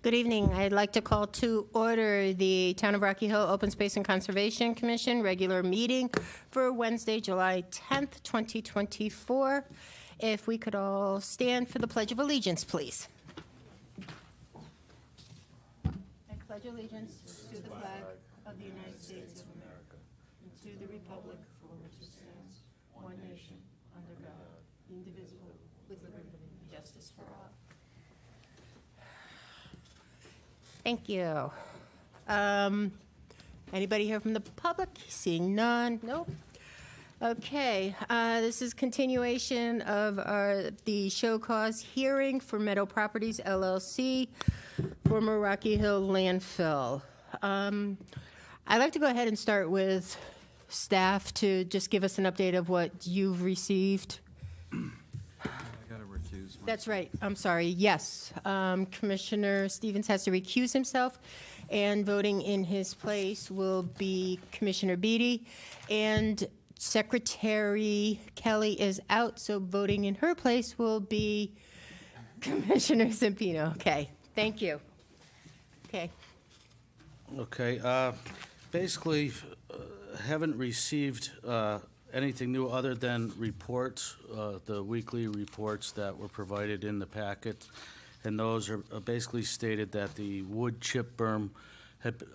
Good evening. I'd like to call to order the Town of Rocky Hill Open Space and Conservation Commission regular meeting for Wednesday, July 10th, 2024. If we could all stand for the Pledge of Allegiance, please. I pledge allegiance to the flag of the United States of America and to the republic for which it stands, one nation, under God, indivisible, with liberty and justice for all. Thank you. Anybody here from the public? Seeing none? Nope. Okay, this is continuation of the show cause hearing for Meadow Properties LLC, former Rocky Hill landfill. I'd like to go ahead and start with staff to just give us an update of what you've received. That's right. I'm sorry. Yes. Commissioner Stevens has to recuse himself, and voting in his place will be Commissioner Beatty. And Secretary Kelly is out, so voting in her place will be Commissioner Zampino. Okay. Thank you. Okay. Okay. Basically, haven't received anything new other than reports, the weekly reports that were provided in the packet. And those are basically stated that the wood chip berm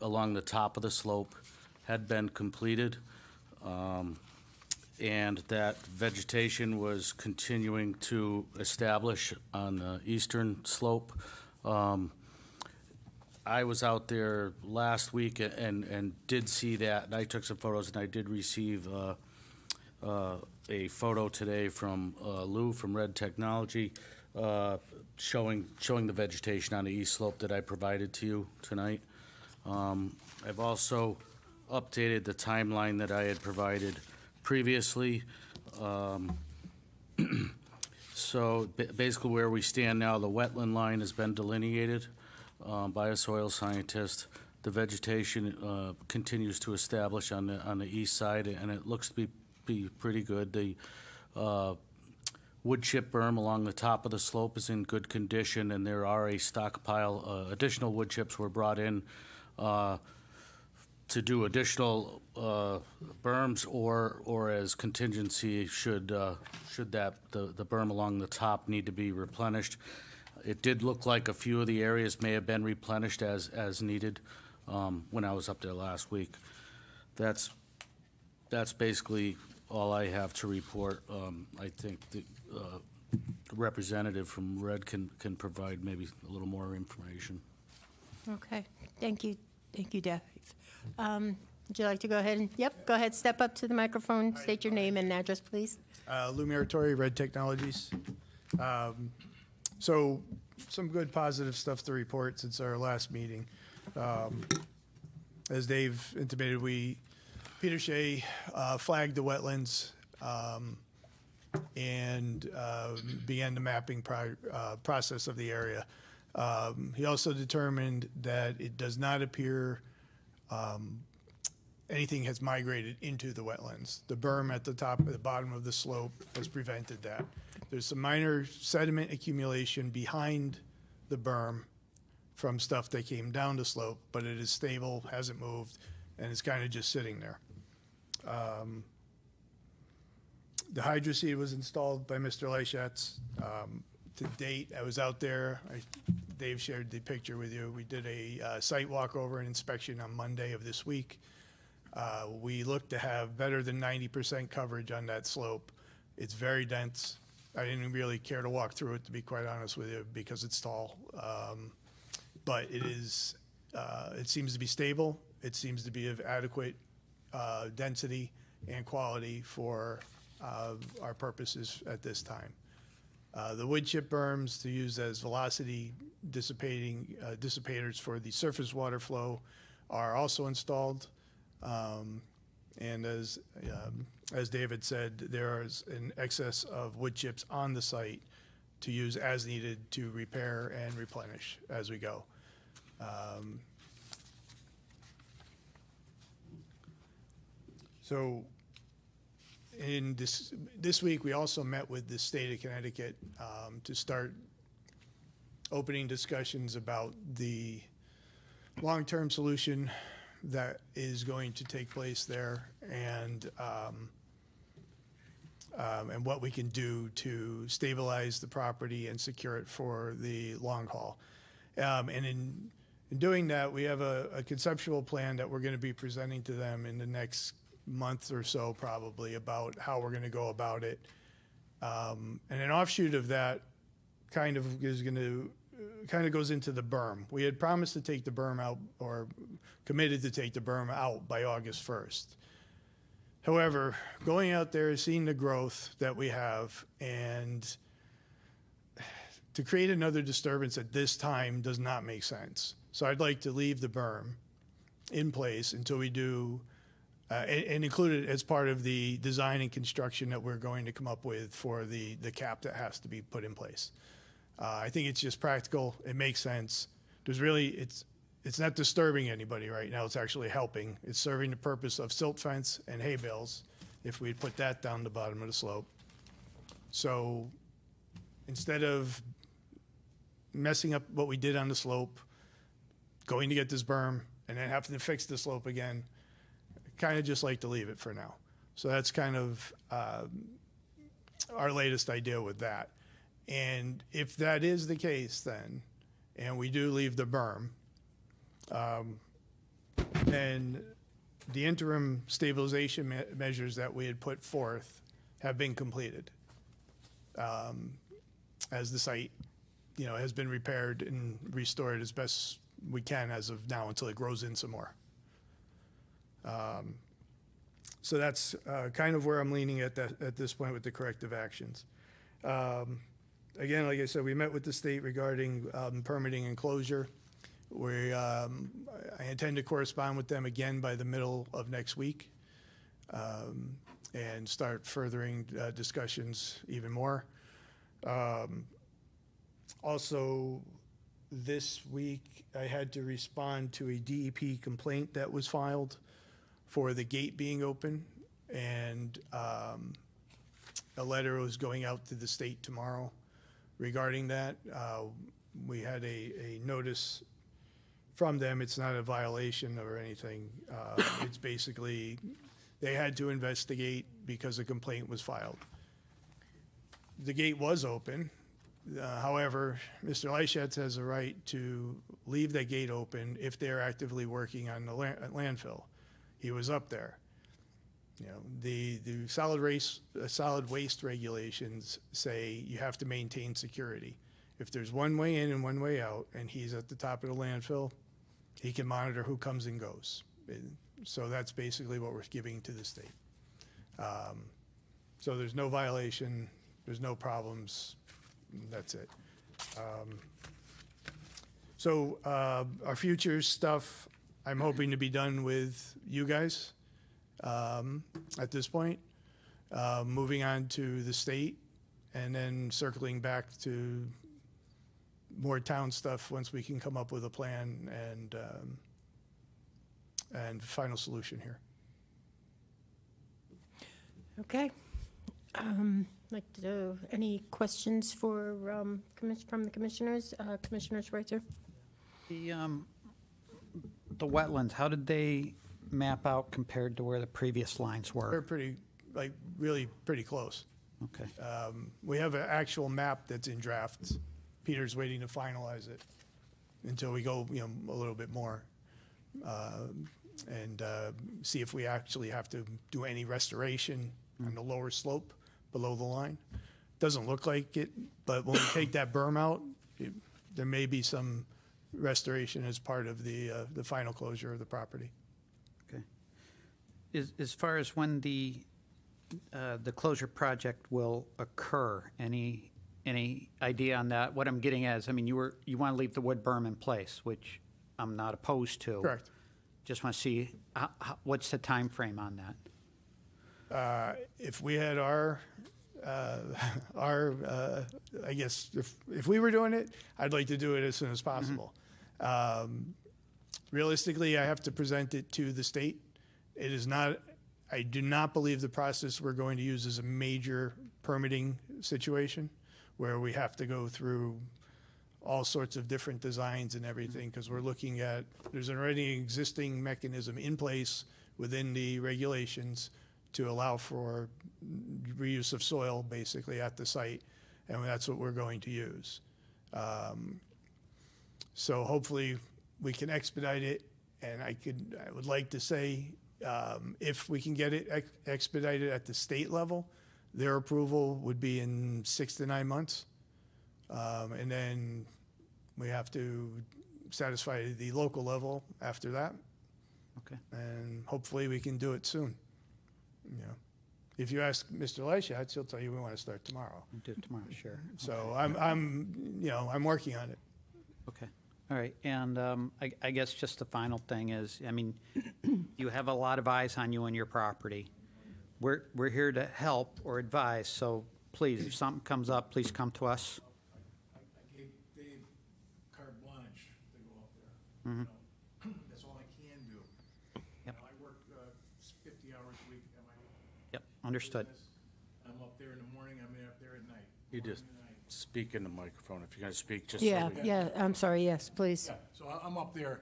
along the top of the slope had been completed, and that vegetation was continuing to establish on the eastern slope. I was out there last week and did see that, and I took some photos, and I did receive a photo today from Lou from Red Technology, showing the vegetation on the east slope that I provided to you tonight. I've also updated the timeline that I had provided previously. So basically where we stand now, the wetland line has been delineated by a soil scientist. The vegetation continues to establish on the east side, and it looks to be pretty good. The wood chip berm along the top of the slope is in good condition, and there are a stockpile. Additional wood chips were brought in to do additional berms, or as contingency should that the berm along the top need to be replenished. It did look like a few of the areas may have been replenished as needed when I was up there last week. That's basically all I have to report. I think the representative from Red can provide maybe a little more information. Okay. Thank you. Thank you, Dave. Would you like to go ahead and, go ahead, step up to the microphone, state your name and address, please. Lou Muratori, Red Technologies. So some good positive stuff to report since our last meeting. As Dave intimated, Peter Shea flagged the wetlands and began the mapping process of the area. He also determined that it does not appear anything has migrated into the wetlands. The berm at the bottom of the slope has prevented that. There's some minor sediment accumulation behind the berm from stuff that came down the slope, but it is stable, hasn't moved, and it's kind of just sitting there. The hydro seed was installed by Mr. Leichatz. To date, I was out there. Dave shared the picture with you. We did a site walkover and inspection on Monday of this week. We look to have better than 90% coverage on that slope. It's very dense. I didn't really care to walk through it, to be quite honest with you, because it's tall. But it is. It seems to be stable. It seems to be of adequate density and quality for our purposes at this time. The wood chip berms to use as velocity dissipators for the surface water flow are also installed. And as David said, there is an excess of wood chips on the site to use as needed to repair and replenish as we go. So in this week, we also met with the state of Connecticut to start opening discussions about the long-term solution that is going to take place there, and what we can do to stabilize the property and secure it for the long haul. And in doing that, we have a conceptual plan that we're going to be presenting to them in the next month or so, probably, about how we're going to go about it. And an offshoot of that kind of goes into the berm. We had promised to take the berm out, or committed to take the berm out by August 1st. However, going out there, seeing the growth that we have, and to create another disturbance at this time does not make sense. So I'd like to leave the berm in place until we do, and include it as part of the design and construction that we're going to come up with for the cap that has to be put in place. I think it's just practical. It makes sense. It's not disturbing anybody right now. It's actually helping. It's serving the purpose of silt fence and hay bales if we put that down the bottom of the slope. So instead of messing up what we did on the slope, going to get this berm, and then having to fix the slope again, kind of just like to leave it for now. So that's kind of our latest idea with that. And if that is the case then, and we do leave the berm, then the interim stabilization measures that we had put forth have been completed. As the site, has been repaired and restored as best we can as of now until it grows in some more. So that's kind of where I'm leaning at this point with the corrective actions. Again, like I said, we met with the state regarding permitting and closure. I intend to correspond with them again by the middle of next week, and start furthering discussions even more. Also, this week, I had to respond to a DEP complaint that was filed for the gate being open, and a letter was going out to the state tomorrow regarding that. We had a notice from them. It's not a violation or anything. It's basically, they had to investigate because a complaint was filed. The gate was open. However, Mr. Lyschatz has a right to leave that gate open if they're actively working on the landfill. He was up there. The solid waste regulations say you have to maintain security. If there's one way in and one way out, and he's at the top of the landfill, he can monitor who comes and goes. So that's basically what we're giving to the state. So there's no violation, there's no problems, that's it. So our future stuff, I'm hoping to be done with you guys at this point, moving on to the state, and then circling back to more town stuff once we can come up with a plan and final solution here. Okay. Any questions from the commissioners? Commissioner Schweitzer? The wetlands, how did they map out compared to where the previous lines We're were? really pretty close. Okay. We have an actual map that's in draft. Peter's waiting to finalize it until we go, a little bit more, and see if we actually have to do any restoration on the lower slope below the line. Doesn't look like it, but when we take that berm out, there may be some restoration as part of the final closure of the property. Okay. As far as when the closure project will occur, any idea on that? What I'm getting at is, you want to leave the wood berm in place, which I'm not opposed to. Correct. Just want to see what's the time frame on that. If we had I guess if we were doing it, I'd like to do it as soon as possible. Realistically, I have to present it to the state. It is not, I do not believe the process we're going to use is a major permitting situation where we have to go through all sorts of different designs and everything, because we're looking at, there's already an existing mechanism in place within the regulations to allow for reuse of soil, basically, at the site, and that's what we're going to use. So hopefully, we can expedite it, and I would like to say, if we can get it expedited at the state level, their approval would be in 6 to 9 months. And then we have to satisfy the local level after that, Okay. and hopefully we can do it soon. You know, if you ask Mr. Lyschatz, he'll tell you we want to start tomorrow. We'll do it tomorrow, sure. So I'm working on it. Okay, all right, and I guess just the final thing is, I mean, you have a lot of eyes on you and your property. We're here to help or advise, so please, if something comes up, please come to us. I gave Dave carte blanche to go up there. You know, that's all I can do. Yep. You know, I work 50 hours a week at my Yep, understood. business. I'm up there in the morning, I'm up there at night. You morning just and night. speak in the microphone if you're going to speak, just so Yeah, we- yeah, I'm sorry, yes, please. Yeah, so I'm up there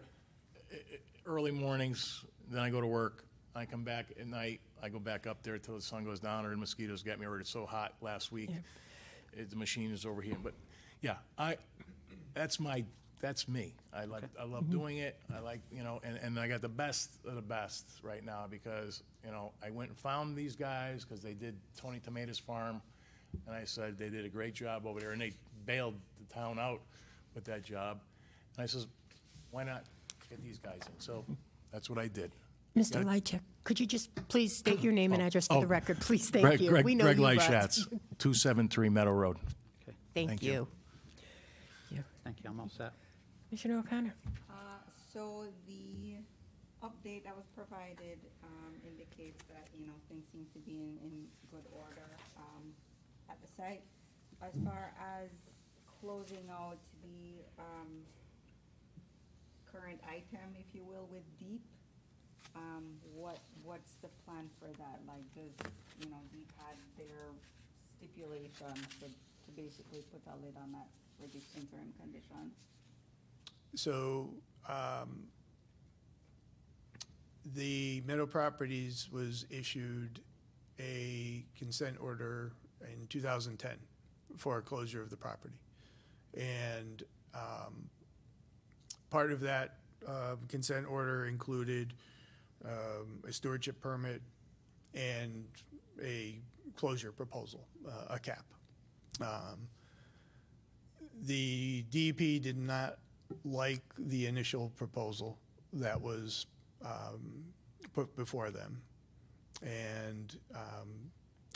early mornings, then I go to work. I come back at night, I go back up there until the sun goes down, or the mosquitoes get me, or it's so hot last week. The machine is overheating, but, yeah, that's me. I love doing it. I like, you know, and I got the best of the best right now, because, you know, I went and found these guys because they did Tony Tomato's farm, and I said they did a great job over there, and they bailed the town out with that job. And I says, why not get these guys in? So that's what I did. Mr. Lychak, could you just please state your name and address for oh, the record? Please, thank you. We know Greg you, Brad. Lyschatz, 273 Meadow Road. Okay, Thank Thank you. you. thank you, I'm all set. Commissioner O'Connor? So the update that was provided indicates that, you know, things seem to be in good order at the site. As far as closing out the current item, if you will, with Deep, what's the plan for that? Like, does, you know, Deep had their stipulations to basically put a lid on that for this interim condition? So, the Meadow Properties was issued a consent order in 2010 for a closure of the property. And part of that consent order included a stewardship permit and a closure proposal, a cap. The DEP did not like the initial proposal that was put before them. And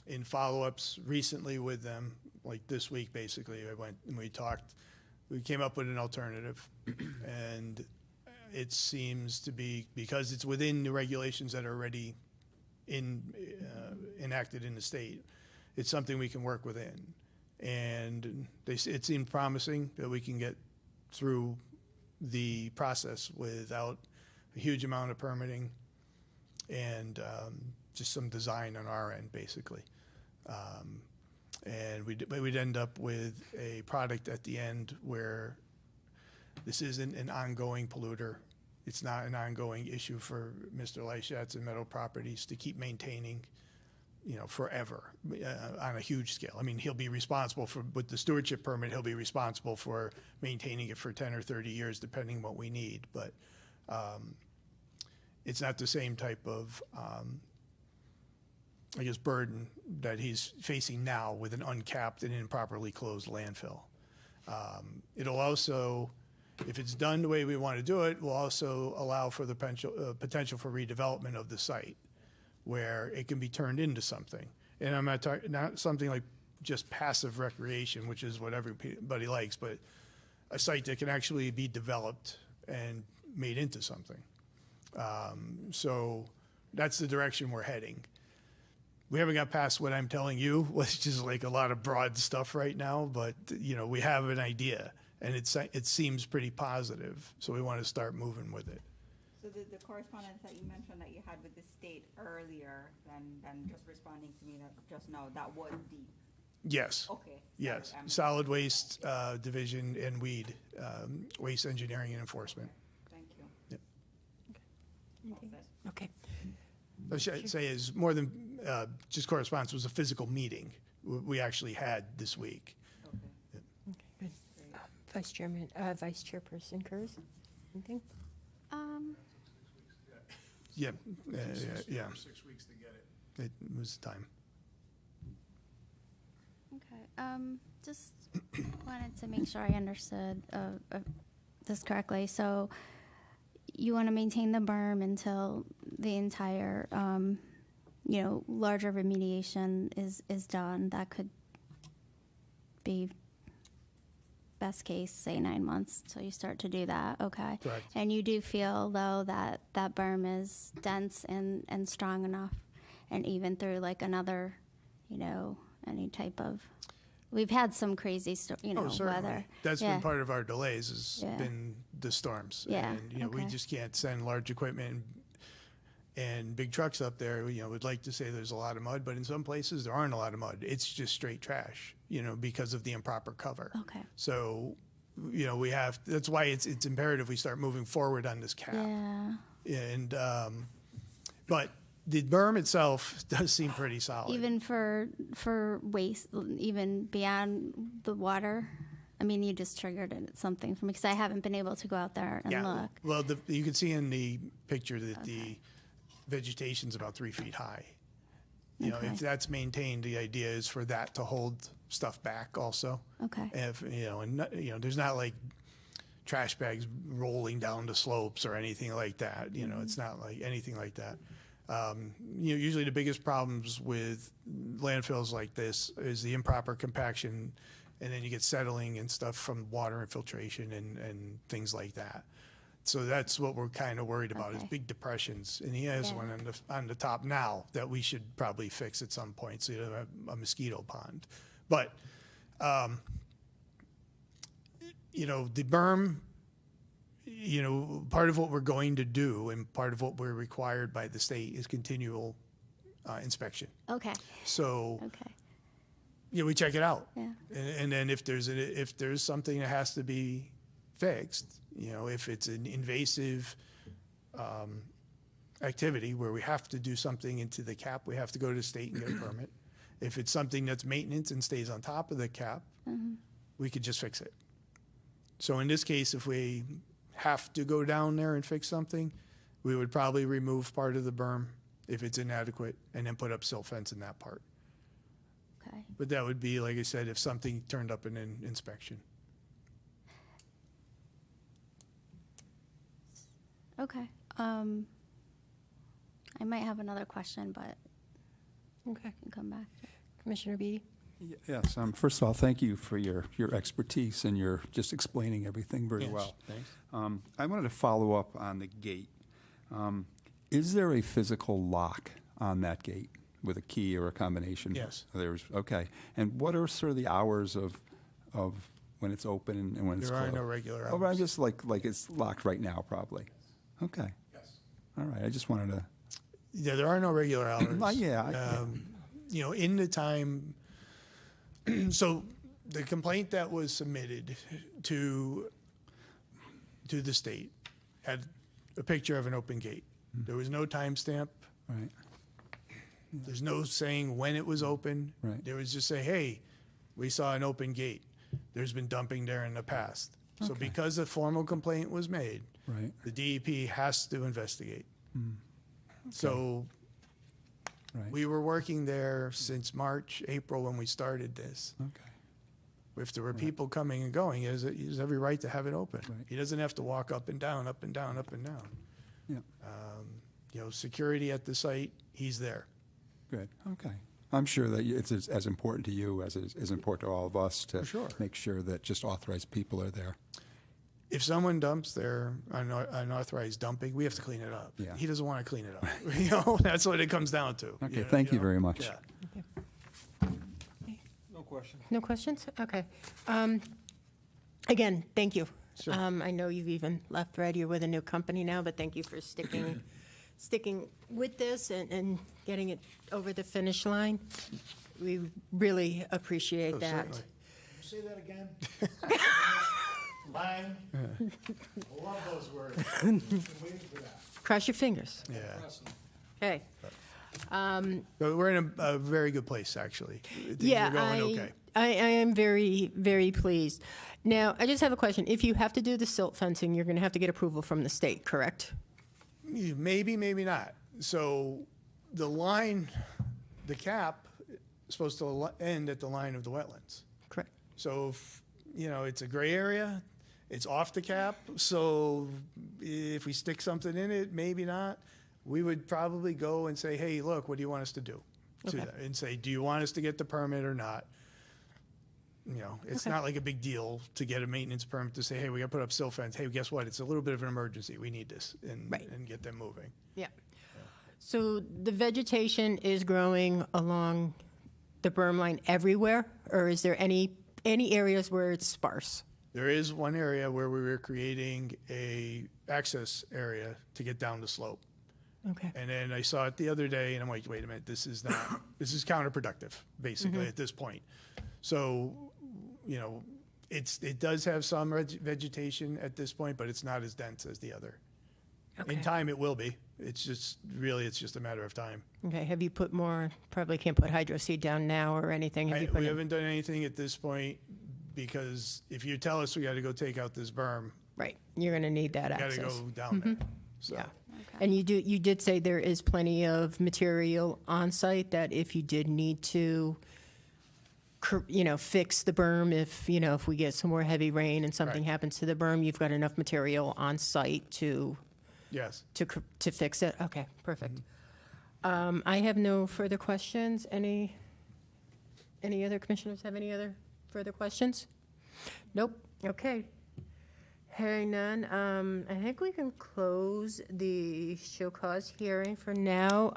in follow-ups recently with them, like this week, basically, I went and we talked, we came up with an alternative. And it seems to be, because it's within the regulations that are already enacted in the state, it's something we can work within. And it seemed promising that we can get through the process without a huge amount of permitting and just some design on our end, basically. And we'd end up with a product at the end where this isn't an ongoing polluter. It's not an ongoing issue for Mr. Lyschatz and Meadow Properties to keep maintaining, you know, forever on a huge scale. I mean, he'll be responsible for, with the stewardship permit, he'll be responsible for maintaining it for 10 or 30 years, depending what we need. But it's not the same type of, I guess, burden that he's facing now with an uncapped and improperly closed landfill. It'll also, if it's done the way we want to do it, will also allow for the potential for redevelopment of the site, where it can be turned into something. And I'm not talking, not something like just passive recreation, which is what everybody likes, but a site that can actually be developed and made into something. So that's the direction we're heading. We haven't got past what I'm telling you, which is like a lot of broad stuff right now, but, you know, we have an idea, and it seems pretty positive, so we want to start moving with it. So the correspondence that you mentioned that you had with the state earlier than just responding to me just now, that was Deep. Yes. Okay. Yes, sorry, I'm- solid waste division and weed, waste engineering and enforcement. Thank you. Yep. All set. Okay. I should say is more than just correspondence, it was a physical meeting we actually had this week. Okay. Okay, good. Vice Chairperson Kurz, anything? Yeah, yeah, 6 weeks to get it. it was time. Okay, just wanted to make sure I understood this correctly. So you want to maintain the berm until the entire, larger remediation is done. That could be best case, say 9 months till you start to do that. Okay. Correct. And you do feel though that that berm is dense and strong enough, and even through like another, any type of. We've had some crazy, Oh, certainly. weather. That's Yeah. been part of our delays has Yeah. been the storms. Yeah, And, we okay. just can't send large equipment and big trucks up there. We'd like to say there's a lot of mud, but in some places there aren't a lot of mud. It's just straight trash, because of the improper cover. Okay. So, that's why it's imperative we start moving forward on this cap. Yeah. And, but the berm itself does seem pretty solid. Even for waste, even beyond the water. I mean, you just triggered something for me because I haven't been able to go out there and Yeah. look. Well, you can see in the picture that the vegetation's about 3 feet high. Okay. If that's maintained, the idea is for that to hold stuff back also. Okay. There's not like trash bags rolling down the slopes or anything like that. It's not like anything like that. Usually the biggest problems with landfills like this is the improper compaction, and then you get settling and stuff from water infiltration and things like that. So that's what we're kind of worried about is Okay. big depressions. And he has Yeah. one on the top now that we should probably fix at some point, so you don't have a mosquito pond. But, the berm, part of what we're going to do and part of what we're required by the state is continual inspection. Okay. So, Okay. we check it out. Yeah. And then if there's something that has to be fixed, if it's an invasive activity where we have to do something into the cap, we have to go to the state and get a permit. If it's something that's maintenance and stays on top of the cap, we could just fix it. So in this case, if we have to go down there and fix something, we would probably remove part of the berm if it's inadequate and then put up silt fence in that part. Okay. But that would be, like I said, if something turned up in an inspection. Okay. I might have another question, but Okay. I can come back. Commissioner Beatty? Yes, first of all, thank you for your expertise and your just explaining everything very Yes, well. thanks. I wanted to follow up on the gate. Is there a physical lock on that gate with a key or a combination? Yes. Okay. And what are sort of the hours of when it's open and when it's There closed? are no regular Oh, but I'm hours. just like it's locked right now, probably. Okay. Yes. All right. I just wanted to. Yeah, there are no regular hours. Yeah. In the time, so the complaint that was submitted to the state had a picture of an open gate. There was no timestamp. Right. There's no saying when it was open. Right. There was just say, hey, we saw an open gate. There's been dumping there in the past. So Okay. because a formal complaint was made, Right. the DEP has to investigate. So Right. we were working there since March, April, when we started this. Okay. If there were people coming and going, he has every right to have it open. Right. He doesn't have to walk up and down, up and down, up and down. Yeah. Security at the site, he's there. Good, okay. I'm sure that it's as important to you as it is important to all of us to For sure. make sure that just authorized people are there. If someone dumps their unauthorized dumping, we have to clean it up. Yeah. He doesn't want to clean it up. That's what it comes down to. Okay, thank you very much. Yeah. No question. No questions? Okay. Again, thank you. Sure. I know you've even left Red, you're with a new company now, but thank you for sticking with this and getting it over the finish line. We really appreciate that. certainly. Say that again? Line. I love those words. Been waiting for that. Cross your fingers. Yeah. Okay. So we're in a very good place, actually. Things Yeah, are going okay. I am very, very pleased. Now, I just have a question. If you have to do the silt fencing, you're going to have to get approval from the state, correct? Maybe, maybe not. So the line, the cap is supposed to end at the line of the wetlands. Correct. So, if, it's a gray area, it's off the cap, so if we stick something in it, maybe not. We would probably go and say, hey, look, what do you want us to do? To Okay. that, and say, do you want us to get the permit or not? It's Okay. not like a big deal to get a maintenance permit to say, hey, we got to put up silt fence. Hey, guess what? It's a little bit of an emergency. We need this, Right. and get them moving. Yeah. So the vegetation is growing along the berm line everywhere, or is there any areas where it's sparse? There is one area where we were creating a access area to get down the slope. Okay. And then I saw it the other day, and I'm like, wait a minute, this is not, this is counterproductive, basically, at this point. So, it does have some vegetation at this point, but it's not as dense as the other. Okay. In time, it will be. It's just a matter of time. Okay. Have you put more? Probably can't put hydro seed down now or anything. Have you put We in- haven't done anything at this point, because if you tell us we got to go take out this berm, Right. You're going to need that we got access. to go down there. So, Yeah. And you did say there is plenty of material on site that if you did need to, fix the berm, if we get some more heavy rain and something Right. happens to the berm, you've got enough material on site to yes. fix it? Okay, perfect. I have no further questions. Any other commissioners have any other further questions? Nope. Okay. Hearing none, I think we can close the show cause hearing for now.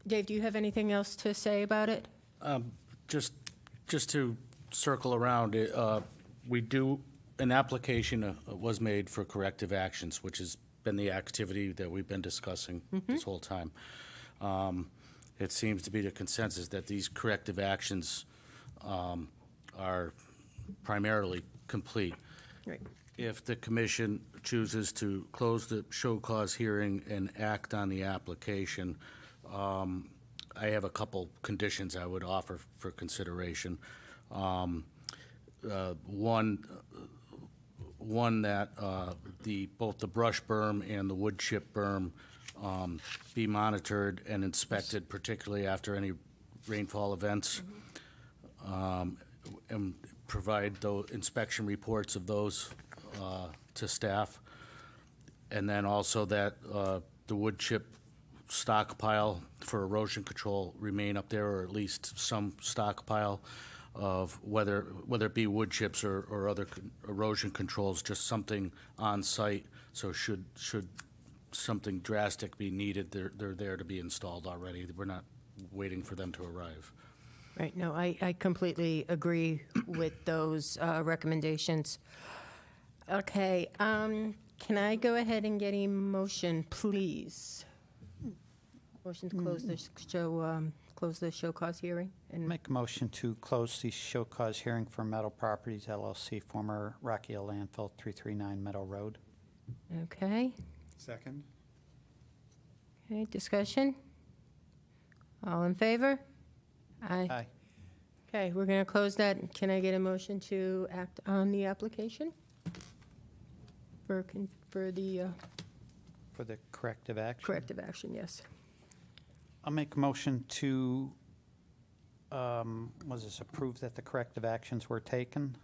Dave, do you have anything else to say about it? Just to circle around, an application was made for corrective actions, which has been the activity that we've been discussing this whole time. It seems to be the consensus that these corrective actions are primarily complete. Right. If the commission chooses to close the show cause hearing and act on the application, I have a couple conditions I would offer for consideration. One that both the brush berm and the wood chip berm be monitored and inspected, particularly after any rainfall events, and provide the inspection reports of those to staff. And then also that the wood chip stockpile for erosion control remain up there, or at least some stockpile of whether it be wood chips or other erosion controls, just something on site. So should something drastic be needed, they're there to be installed already. We're not waiting for them to arrive. Right, no, I completely agree with those recommendations. Okay, can I go ahead and get a motion, please? Motion to close the show cause hearing? And Make a motion to close the show cause hearing for Meadow Properties LLC, former Rocky Hill Landfill, 339 Meadow Road. Okay, Second? okay, discussion? All in favor? Aye. Okay, we're going to close that. Can I get a motion to act on the application? For the For the corrective action. corrective action, yes. I'll make a motion to, approve that the corrective actions were taken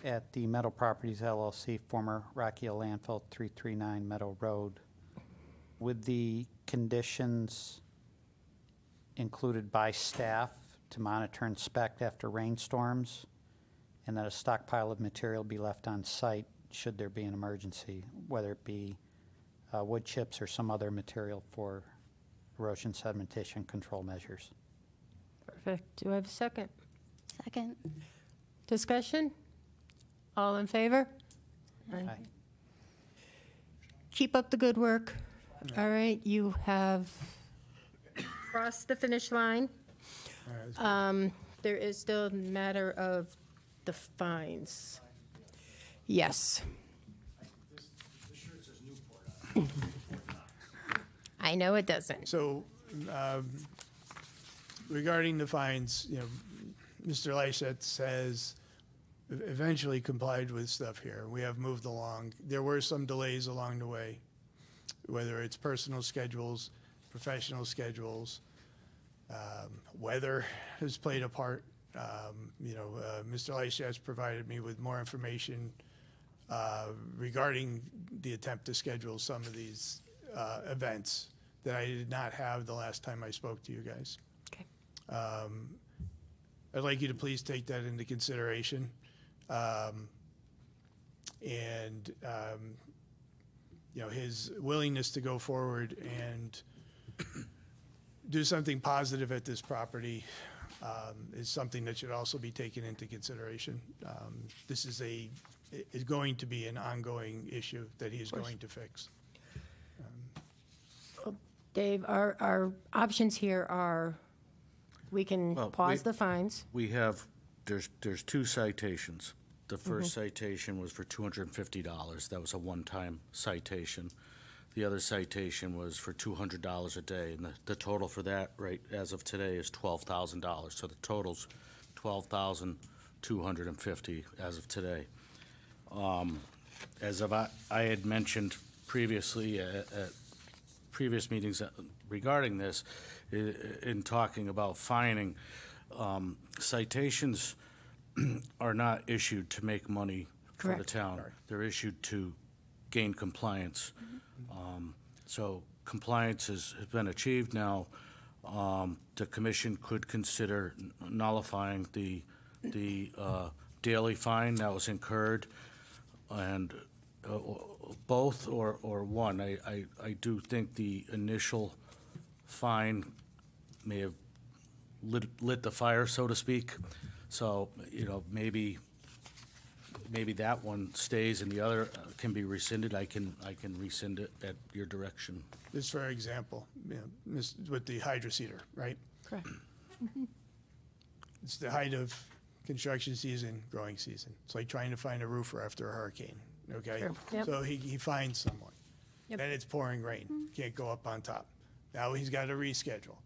at the Meadow Properties LLC, former Rocky Hill Landfill, 339 Meadow Road, with the conditions included by staff to monitor and inspect after rainstorms, and that a stockpile of material be left on site should there be an emergency, whether it be wood chips or some other material for erosion sedimentation control measures. Perfect. Do I have a second? Second. Discussion? All in favor? Aye. Keep up the good work. All right, you have crossed the finish line. There is still a matter of the fines. Yes. I know it doesn't. So, regarding the fines, you know, Mr. Lyshett has eventually complied with stuff here. We have moved along. There were some delays along the way, whether it's personal schedules, professional schedules, weather has played a part. Mr. Lyshett has provided me with more information regarding the attempt to schedule some of these events that I did not have the last time I spoke to you guys. Okay. I'd like you to please take that into consideration. His willingness to go forward and do something positive at this property is something that should also be taken into consideration. This is going to be an ongoing issue that he is going to fix. Dave, our options here are, we can Well, pause the fines. We have, there's two citations. The first citation was for $250. That was a one-time citation. The other citation was for $200 a day, and the total for that, right, as of today, is $12,000. So the total's $12,250 as of today. As I had mentioned previously at previous meetings regarding this, in talking about fining, citations are not issued to make money for the Correct. town. They're issued to gain compliance. So compliance has been achieved now. The commission could consider nullifying the daily fine that was incurred, and both or one. I do think the initial fine may have lit the fire, so to speak. So, maybe that one stays and the other can be rescinded. I can rescind it at your direction. Just for example, with the hydroseeder, right? Correct. It's the height of construction season, growing season. It's like trying to find a roofer after a hurricane, okay? Sure, yep. So he finds someone. Yep. Then it's pouring rain, can't go up on top. Now he's got to reschedule.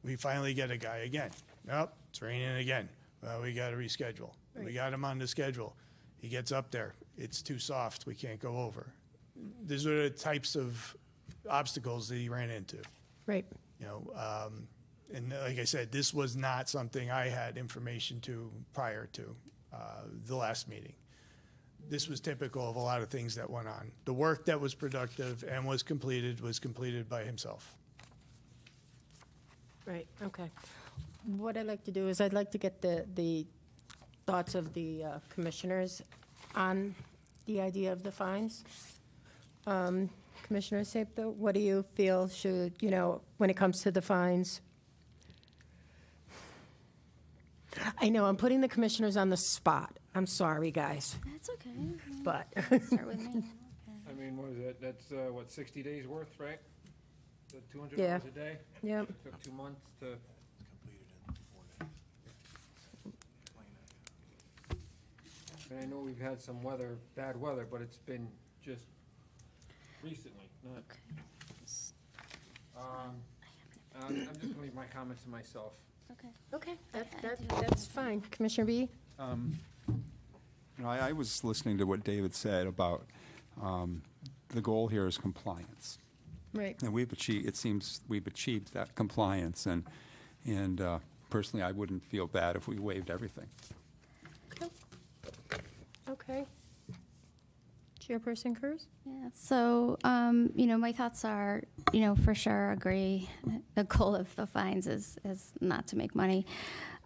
We finally get a guy again. Nope, it's raining again. Well, we got to reschedule. We Right. got him on the schedule. He gets up there. It's too soft. We can't go over. These are the types of obstacles that he ran into. Right. And like I said, this was not something I had information to prior to the last meeting. This was typical of a lot of things that went on. The work that was productive and was completed by himself. Right, okay. What I'd like to do is I'd like to get the thoughts of the commissioners on the idea of the fines. Commissioner Sapto, what do you feel should, when it comes to the fines? I know, I'm putting the commissioners on the spot. I'm sorry, guys, That's okay. but, Start with me. I mean, what is it? That's, 60 days worth, right? The $200 Yeah. a day? yep, Took 2 months to, and I know we've had some bad weather, but it's been just recently, not. I'm just gonna leave my comments to myself. Okay. okay, that's fine. Commissioner B? I was listening to what David said about the goal here is compliance. Right, And it seems we've achieved that compliance, and personally, I wouldn't feel bad if we waived everything. okay. Chairperson Cruz? Yeah, so, my thoughts are, for sure agree. The goal of the fines is not to make money.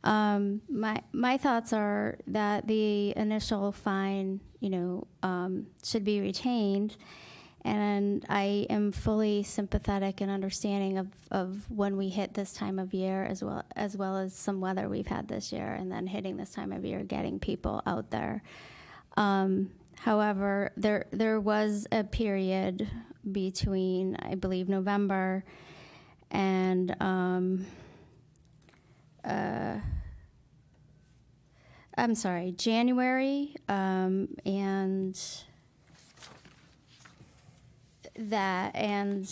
My thoughts are that the initial fine, should be retained. And I am fully sympathetic and understanding of when we hit this time of year, as well as some weather we've had this year, and then hitting this time of year, getting people out there. However, there was a period between, I believe, November and I'm sorry, January, and that, and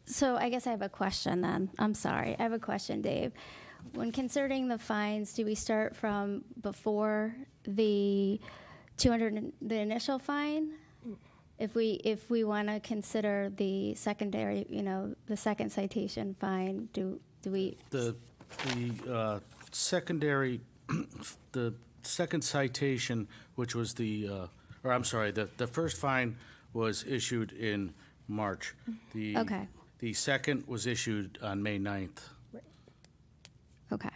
so I guess I have a question then. I'm sorry. I have a question, Dave. When considering the fines, do we start from before the 200, the initial fine? If we want to consider the secondary, the second citation fine, do we? The secondary, the second citation, which was the first fine was issued in March. Okay. The second was issued on May 9th. Okay.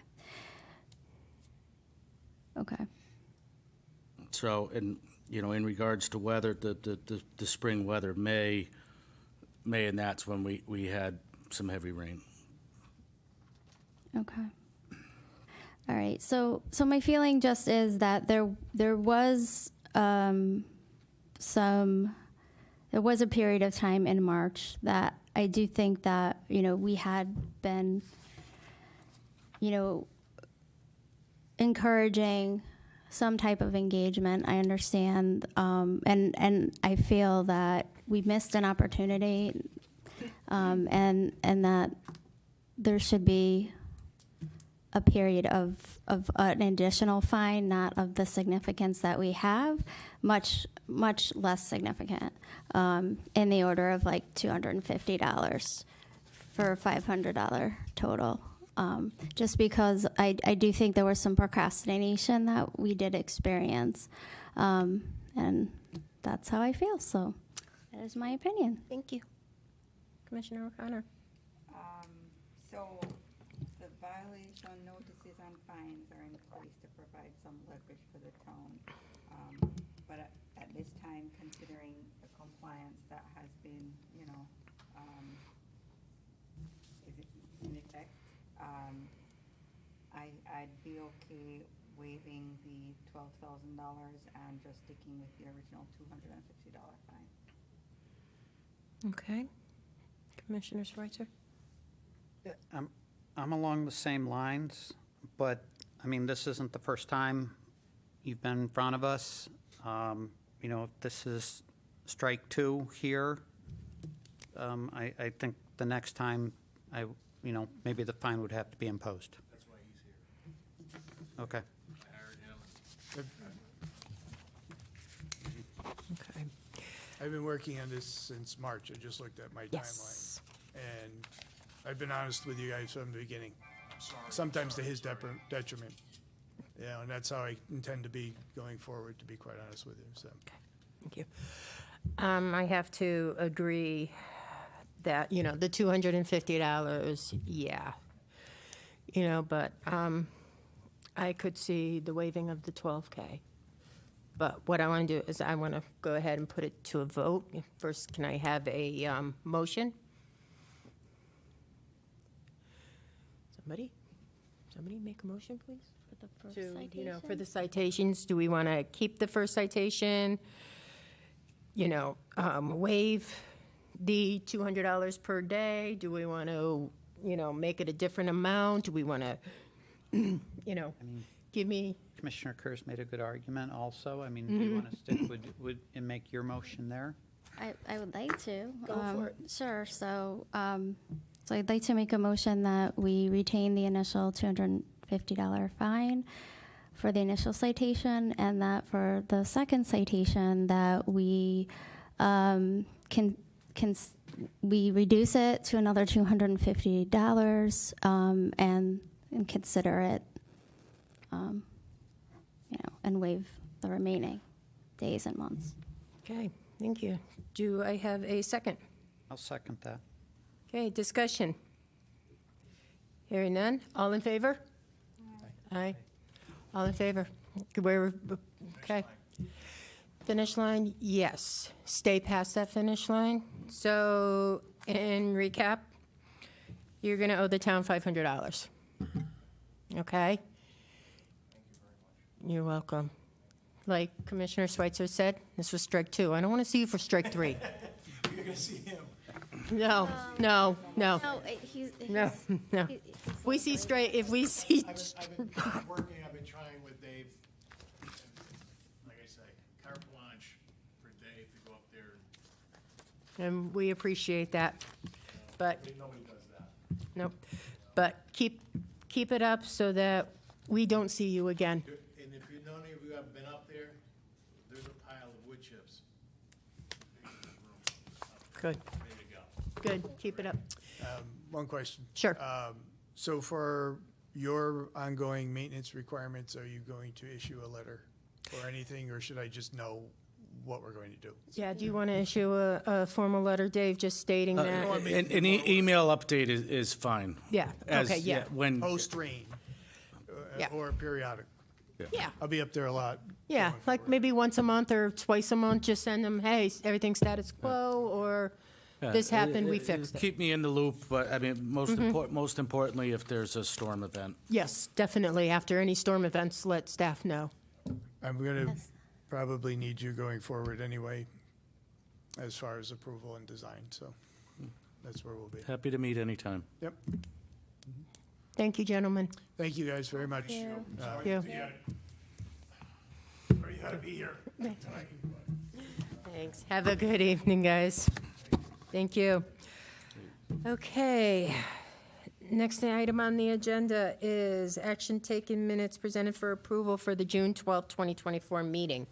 Okay. So, and, in regards to weather, the spring weather, May, and that's when we had some heavy rain. Okay. All right. So my feeling just is that there was there was a period of time in March that I do think that we had been encouraging some type of engagement. I understand, and I feel that we missed an opportunity, and that there should be a period of an additional fine, not of the significance that we have, much less significant, in the order of like $250 for a $500 total. Just because I do think there was some procrastination that we did experience, and that's how I feel. So that is my opinion. Thank you. Commissioner O'Connor. So the violation notices and fines are in place to provide some leverage for the town. But at this time, considering the compliance that has been, is in effect, I'd be okay waiving the $12,000 and just sticking with the original $250 fine. Okay. Commissioner Schweitzer. I'm along the same lines, but, I mean, this isn't the first time you've been in front of us. If this is strike two here, I think the next time, maybe the fine would have to be imposed. That's why he's here. Okay. I hired him. Okay. I've been working on this since March. I just looked at my Yes. timeline. And I've been honest with you guys from the beginning. Sometimes to his detriment. And that's how I intend to be going forward, to be quite honest with you, so. Thank you. I have to agree that, the $250, yeah. But I could see the waiving of the 12K. But what I want to do is I want to go ahead and put it to a vote. First, can I have a motion? Somebody make a motion, please? For the first To, citation? for the citations, do we want to keep the first citation? Waive the $200 per day? Do we want to, make it a different amount? Do we want to, give me, Commissioner Kerrs made a good argument also. I mean, do you want to stick with and make your motion there? I would like to. Go for it. Sure. So I'd like to make a motion that we retain the initial $250 fine for the initial citation, and that for the second citation that we we reduce it to another $250 and consider it, and waive the remaining days and months. okay, thank you. Do I have a second? I'll second that. Okay, discussion. Hearing none, all in favor? Aye. All in favor? Okay. Finish line, yes. Stay past that finish line. So, in recap, you're going to owe the town $500. Okay? You're welcome. Like Commissioner Schweitzer said, this was strike two. I don't want to see you for strike three. gonna see him. No, no, no, No, no, no. We see straight, if we see, I've been working, I've been trying with Dave, and like I say, carte blanche for Dave to go up there, and we appreciate that, but, nobody does that. nope. But keep it up so that we don't see you again. And if none of you have been up there, there's a pile of wood chips. Good, Ready to go. good, keep it up. One question. Sure. So for your ongoing maintenance requirements, are you going to issue a letter or anything, or should I just know what we're going to do? Yeah, do you want to issue a formal letter, Dave, just stating that? An email update is fine. Yeah, As- okay, yeah. When, Post-rain, Yeah. or periodic? Yeah, I'll be up there a lot. yeah, going like forward. maybe once a month or twice a month, just send them, hey, everything's status quo, or this happened, we fixed it. Keep me in the loop, but I mean, most importantly, if there's a storm event. Yes, definitely. After any storm events, let staff know. I'm gonna probably need you going forward anyway, as far as approval and design, so that's where we'll be. Happy to meet anytime. Yep. Thank you, gentlemen. Thank you guys very much. Thank Uh, you. Sorry you had to be here tonight. Thanks. Have a good evening, guys. Thank you. Okay. Next item on the agenda is action taken minutes presented for approval for the June 12th, 2024 meeting.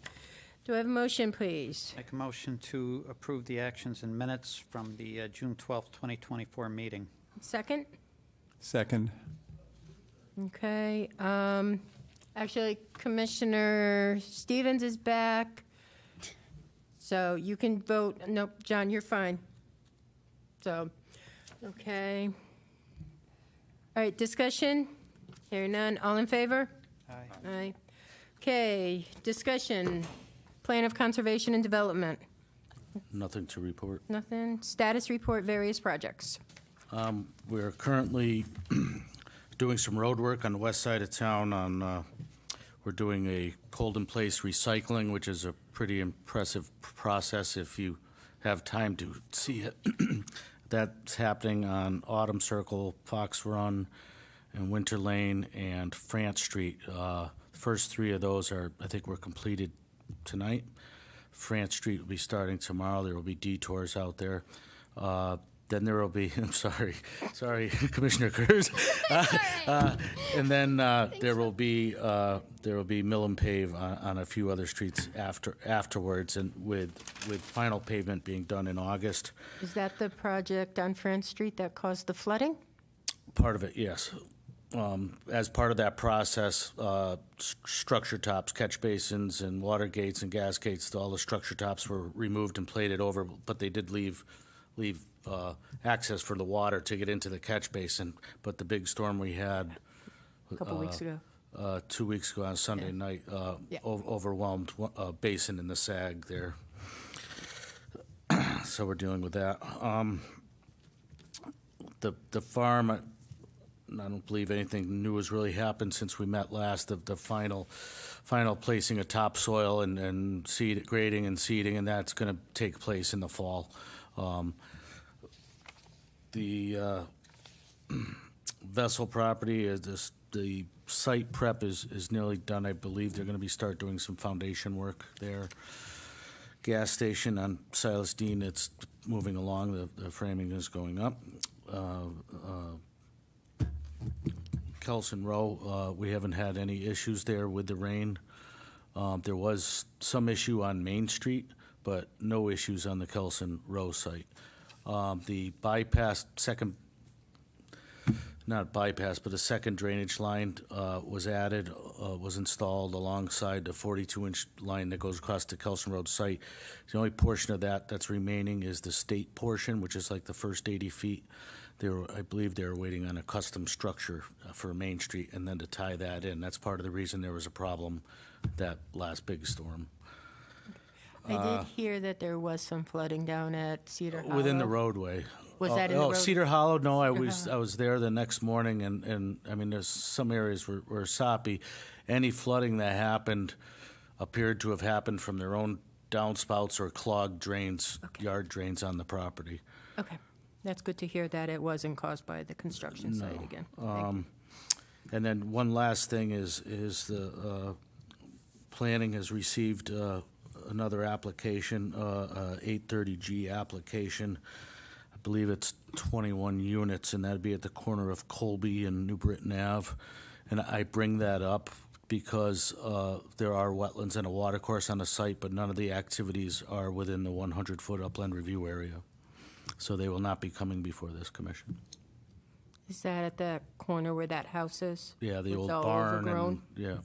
Do I have a motion, please? Make a motion to approve the actions and minutes from the June 12th, 2024 meeting. Second? Second. Okay. Actually, Commissioner Stevens is back. So you can vote. Nope, John, you're fine. So, okay. All right, discussion? Hearing none. All in favor? Aye. Aye. Okay, discussion. Plan of conservation and development. Nothing to report. Nothing. Status report, various projects. We're currently doing some road work on the west side of town on, we're doing a cold-in-place recycling, which is a pretty impressive process if you have time to see it. That's happening on Autumn Circle, Fox Run, and Winter Lane, and France Street. The first three of those are, I think, were completed tonight. France Street will be starting tomorrow. There will be detours out there. Then there will be, I'm sorry, Commissioner Kurz. And then there will be mill and pave on a few other streets afterwards, and with final pavement being done in August. Is that the project on France Street that caused the flooding? Part of it, yes. As part of that process, structure tops, catch basins, and water gates and gas gates, all the structure tops were removed and plated over, but they did leave access for the water to get into the catch basin. But the big storm we had A couple weeks ago. 2 weeks ago on Sunday night Yeah. overwhelmed a basin in the Sag there. So we're dealing with that. The farm, I don't believe anything new has really happened since we met last. The final placing of topsoil and seed grading and seeding, and that's going to take place in the fall. The vessel property is the site prep is nearly done. I believe they're going to start doing some foundation work there. Gas station on Silas Dean, it's moving along. The framing is going up. Kelson Row, we haven't had any issues there with the rain. There was some issue on Main Street, but no issues on the Kelson Row site. The bypass, not bypass, but the second drainage line was added, was installed alongside the 42-inch line that goes across the Kelson Road site. The only portion of that that's remaining is the state portion, which is like the first 80 feet. I believe they were waiting on a custom structure for Main Street and then to tie that in. That's part of the reason there was a problem that last big storm. I did hear that there was some flooding down at Cedar Hollow. Within the roadway. Was that in the road? Cedar Hollow, no, I was there the next morning, and I mean, there's some areas were soppy. Any flooding that happened appeared to have happened from their own downspouts or clogged drains, yard drains on the property. Okay, that's good to hear that it wasn't caused by the construction site again. Thank you. And then one last thing is the planning has received another application, 830G application. I believe it's 21 units, and that'd be at the corner of Colby and New Britain Ave. And I bring that up because there are wetlands and a watercourse on the site, but none of the activities are within the 100-foot upland review area. So they will not be coming before this commission. Is that at the corner where that house is? Yeah, the It's old all barn overgrown? and, yeah.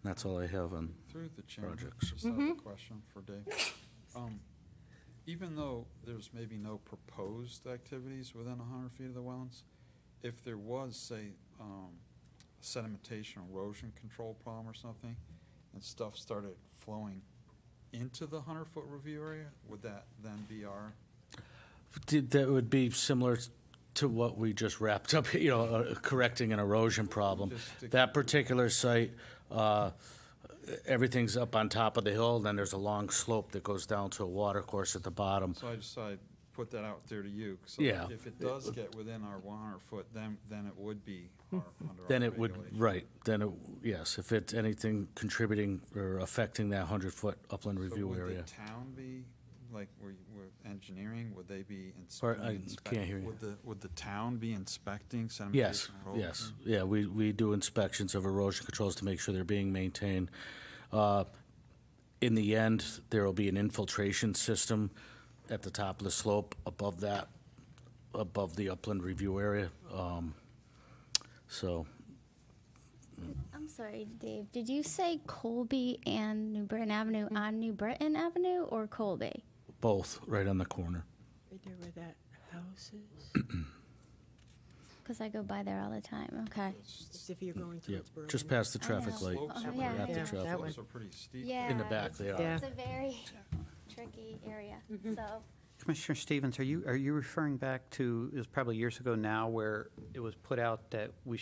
That's all I have on Through the chair, projects. just have a question for Dave. Even though there's maybe no proposed activities within 100 feet of the wetlands, if there was, say, sedimentation, erosion control problem or something, and stuff started flowing into the 100-foot review area, would that then be our? That would be similar to what we just wrapped up, correcting an erosion problem. Just to- That particular site, everything's up on top of the hill, then there's a long slope that goes down to a water course at the bottom. So I just I'd put that out there to you. So Yeah. if it does get within our 100-foot, then it would be under our Then it would, regulation. right, then it, yes, if it's anything contributing or affecting that 100-foot upland So review would area. the town be, like, we're engineering, would they be Pardon, I inspecting? can't hear you. Would the town be inspecting sedimentation? Yes, erosion? yes, yeah, we do inspections of erosion controls to make sure they're being maintained. In the end, there will be an infiltration system at the top of the slope above that, above the upland review area. So, I'm sorry, Dave, did you say Colby and New Britain Avenue on New Britain Avenue or Colby? both, right on the corner. Right there where that house is? Because I go by there all the time, okay. As if you're going Yep, towards Berlin. just past the traffic know. light. Slopes Oh, are yeah. pretty- At the Yeah, traffic that light. Slopes are pretty steep. Yeah. In the back they are. Yeah. It's a very tricky area, so. Commissioner Stevens, are you referring back to, it was probably years ago now, where it was put out that we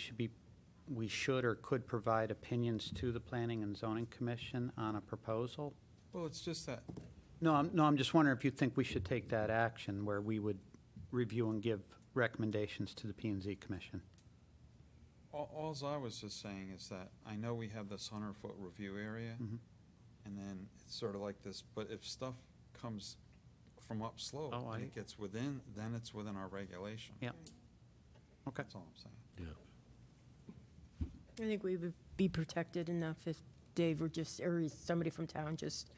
should or could provide opinions to the Planning and Zoning Commission on a proposal? Well, it's just that, No, I'm just wondering if you think we should take that action where we would review and give recommendations to the P and Z Commission. alls I was just saying is that I know we have this 100-foot review area, Mhm. and then it's sort of like this, but if stuff comes from upslope, Oh, and it gets within, then it's within our regulation. Yeah. Okay. That's all I'm saying. Yeah. I think we would be protected enough if Dave or somebody from town just,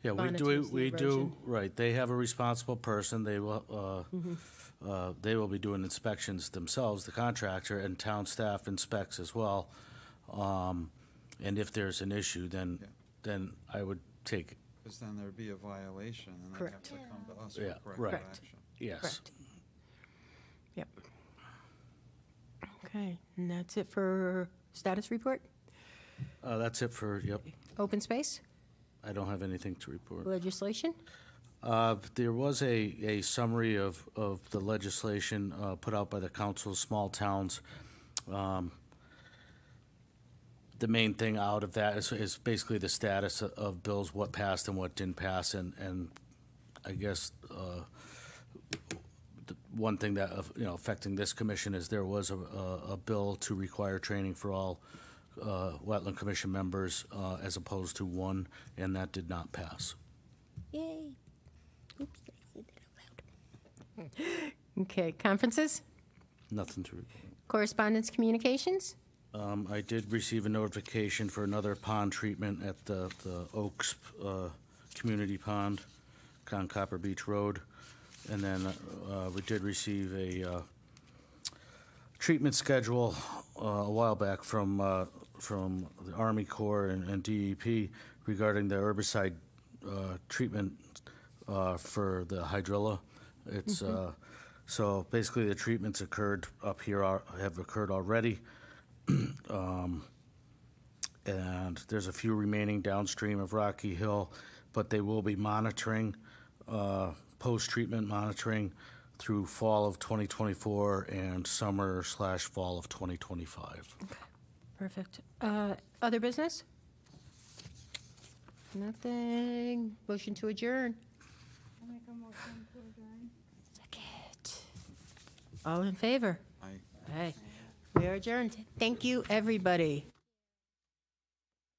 Yeah, we monitors the do, erosion. right, they have a responsible person, they will be doing inspections themselves, the contractor, and town staff inspects as well. And if there's an issue, Yeah. then I would take, Because then there'd be a violation, and they'd have Correct. to come to us Yeah, for right. corrective action. yes. correct. Yep. Okay, and that's it for status report? That's it for, yep, Open space, I don't have anything to report. legislation? There was a summary of the legislation put out by the Council of Small Towns. The main thing out of that is basically the status of bills, what passed and what didn't pass, and I guess the one thing that, affecting this commission is there was a bill to require training for all wetland commission members as opposed to one, and that did not pass. Yay. Oops, I said that out loud. Okay, conferences, Nothing to report. correspondence, communications? I did receive a notification for another pond treatment at the Oaks Community Pond on Copper Beach Road. And then we did receive a treatment schedule a while back from the Army Corps and DEP regarding the herbicide treatment for the hydrilla. It's so basically the treatments occurred up here have occurred already. And there's a few remaining downstream of Rocky Hill, but they will be monitoring, post-treatment monitoring through fall of 2024 and summer/fall of 2025. Perfect. Other business? Nothing. Motion to adjourn. I'll make a motion to adjourn. Second. All in favor? I Aye. We are adjourned. Thank you, everybody.